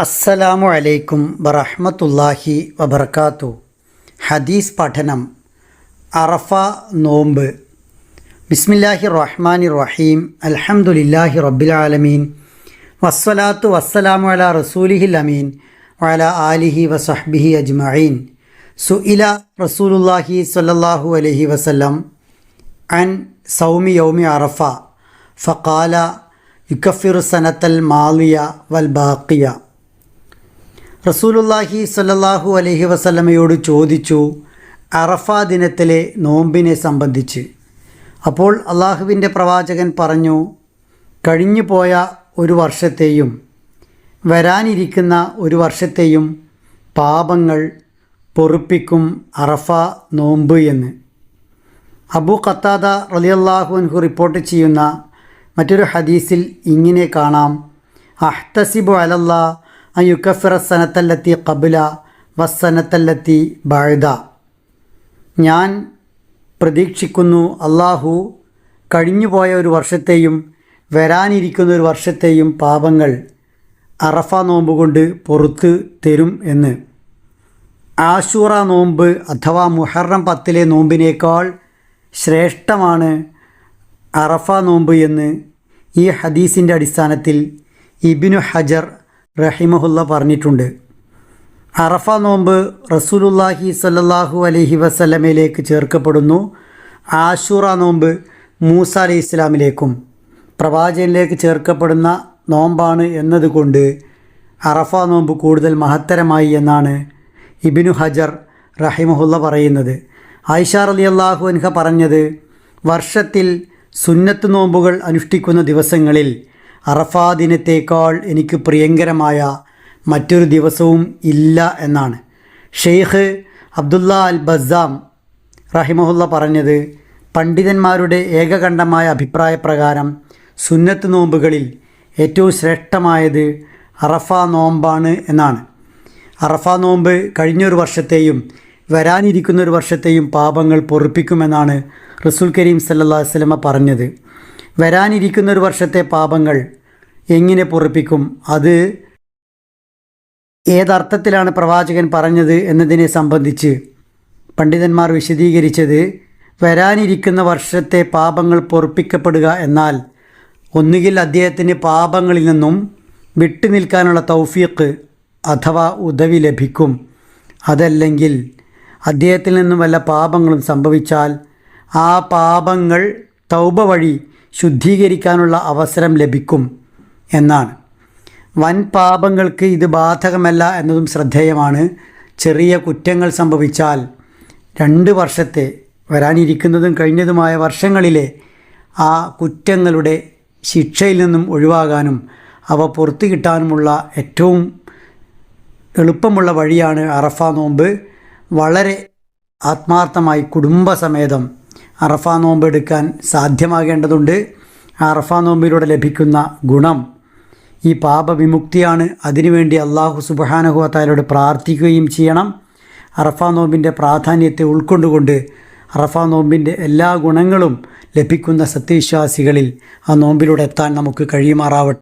അസ്സലാമു അലൈക്കും വറഹ്മത്തുള്ളാഹി വബർക്കാത്തു. ഹദീസ് പഠനം. അറഫ നോമ്പ്. ബിസ്മില്ലാഹിർ റഹ്മാനിർ റഹീം. അൽഹംദുലില്ലാഹി റബ്ബിൽ ആലമീൻ. വസ്സലാത്തു വസ്സലാമു അലാ റസൂലിഹിൽ അമീൻ വഅലാ ആലിഹി വസഹ്ബിഹി അജ്മഈൻ. സുഇല റസൂലുള്ളാഹി സ്വല്ലല്ലാഹു അലൈഹി വസല്ലം അൻ സൗമി യൗമി അറഫ ഫഖാല യുകഫിറു സനത്തൽ മാളിയ വൽ ബാഖിയ. റസൂലുള്ളാഹി സ്വല്ലല്ലാഹു അലൈഹി വസല്ലമയോട് ചോദിച്ചു അറഫ ദിനത്തിലെ നോമ്പിനെ സംബന്ധിച്ച്. അപ്പോൾ അള്ളാഹുവിൻ്റെ പ്രവാചകൻ പറഞ്ഞു, കഴിഞ്ഞു പോയ ഒരു വർഷത്തെയും വരാനിരിക്കുന്ന ഒരു വർഷത്തെയും പാപങ്ങൾ പൊറുപ്പിക്കും അറഫ നോമ്പ് എന്ന്. അബൂ ഖത്താദ റളിയല്ലാഹു അൻഹു റിപ്പോർട്ട് ചെയ്യുന്ന മറ്റൊരു ഹദീസിൽ ഇങ്ങനെ കാണാം, അഹ്തസിബു അലല്ലാ അൻ യുകഫിറ സനത്തല്ലത്തി ഖബ്ല വസ്സനത്തല്ലത്തി ബഅദ. ഞാൻ പ്രതീക്ഷിക്കുന്നു അള്ളാഹു കഴിഞ്ഞുപോയ ഒരു വർഷത്തെയും വരാനിരിക്കുന്ന ഒരു വർഷത്തെയും പാപങ്ങൾ അറഫ നോമ്പ് കൊണ്ട് പുറത്ത് തരും എന്ന്. ആശൂറ നോമ്പ് അഥവാ മുഹറം 10 നോമ്പിനേക്കാൾ ശ്രേഷ്ഠമാണ് അറഫ നോമ്പ് എന്ന് ഈ ഹദീസിൻ്റെ അടിസ്ഥാനത്തിൽ ഇബ്നു ഹജർ റഹിമഹുല്ല പറഞ്ഞിട്ടുണ്ട്. അറഫ നോമ്പ് റസൂലുള്ളാഹി സ്വല്ലല്ലാഹു അലൈഹി വസല്ലമയിലേക്ക് ചേർക്കപ്പെടുന്നു. ആശൂറ നോമ്പ് മൂസ അലൈഹി ഇസ്ലാമിലേക്കും പ്രവാചകനിലേക്ക് ചേർക്കപ്പെടുന്ന നോമ്പാണ് എന്നതുകൊണ്ട് അറഫ നോമ്പ് കൂടുതൽ മഹത്തരമായി എന്നാണ് ഇബ്നു ഹജർ റഹിമഹുല്ല പറയുന്നത്. ആയിഷ റളിയല്ലാഹു അൻഹ പറഞ്ഞത്, വർഷത്തിൽ സുന്നത്ത് നോമ്പുകൾ അനുഷ്ഠിക്കുന്ന ദിവസങ്ങളിൽ അറഫാ ദിനത്തേക്കാൾ എനിക്ക് പ്രിയങ്കരമായ മറ്റൊരു ദിവസവും ഇല്ല എന്നാണ്. ഷെയ്ഖ് അബ്ദുല്ല അൽ ബസ്സാം റഹിമഹുല്ല പറഞ്ഞത്, പണ്ഡിതന്മാരുടെ ഏകകണ്ഠമായ അഭിപ്രായപ്രകാരം സുന്നത്ത് നോമ്പുകളിൽ ഏറ്റവും ശ്രേഷ്ഠമായത് അറഫ നോമ്പാണ് എന്നാണ്. അറഫ നോമ്പ് കഴിഞ്ഞൊരു വർഷത്തെയും വരാനിരിക്കുന്നൊരു വർഷത്തെയും പാപങ്ങൾ പൊറുപ്പിക്കുമെന്നാണ് റസൂൽ കരീം സല്ലല്ലാഹു അലൈഹി വസല്ലമ പറഞ്ഞത്. വരാനിരിക്കുന്നൊരു വർഷത്തെ പാപങ്ങൾ എങ്ങനെ പൊറുപ്പിക്കും, അത് ഏതർത്ഥത്തിലാണ് പ്രവാചകൻ പറഞ്ഞത് എന്നതിനെ സംബന്ധിച്ച് പണ്ഡിതന്മാർ വിശദീകരിച്ചത്, വരാനിരിക്കുന്ന വർഷത്തെ പാപങ്ങൾ പൊറുപ്പിക്കപ്പെടുക എന്നാൽ ഒന്നുകിൽ അദ്ദേഹത്തിന് പാപങ്ങളിൽ നിന്നും വിട്ടു നിൽക്കാനുള്ള തൗഫീഖ് അഥവാ ഉദവി ലഭിക്കും, അതല്ലെങ്കിൽ അദ്ദേഹത്തിൽ നിന്നും വല്ല പാപങ്ങളും സംഭവിച്ചാൽ ആ പാപങ്ങൾ തൗബ വഴി ശുദ്ധീകരിക്കാനുള്ള അവസരം ലഭിക്കും എന്നാണ്. വൻ പാപങ്ങൾക്ക് ഇത് ബാധകമല്ല എന്നതും ശ്രദ്ധേയമാണ്. ചെറിയ കുറ്റങ്ങൾ സംഭവിച്ചാൽ 2 വർഷത്തെ വരാനിരിക്കുന്നതും കഴിഞ്ഞതുമായ വർഷങ്ങളിലെ ആ കുറ്റങ്ങളുടെ ശിക്ഷയിൽ നിന്നും ഒഴിവാകാനും അവ പുറത്തു കിട്ടാനുമുള്ള ഏറ്റവും എളുപ്പമുള്ള വഴിയാണ് അറഫ നോമ്പ്. വളരെ ആത്മാർത്ഥമായി കുടുംബസമേതം അറഫ നോമ്പ് എടുക്കാൻ സാധ്യമാകേണ്ടതുണ്ട്. അറഫ നോമ്പിലൂടെ ലഭിക്കുന്ന ഗുണം ഈ പാപവിമുക്തിയാണ്. അതിനുവേണ്ടി അല്ലാഹു സുബ്ഹാനഹു വ തആലയോട് പ്രാർത്ഥിക്കുകയും ചെയ്യണം. അറഫ നോമ്പിൻ്റെ പ്രാധാന്യത്തെ ഉൾക്കൊണ്ടുകൊണ്ട് അറഫ നോമ്പിൻ്റെ എല്ലാ ഗുണങ്ങളും ലഭിക്കുന്ന സത്യവിശ്വാസികളിൽ ആ നോമ്പിലൂടെ എത്താൻ നമുക്ക് കഴിയുമാറാവട്ടെ.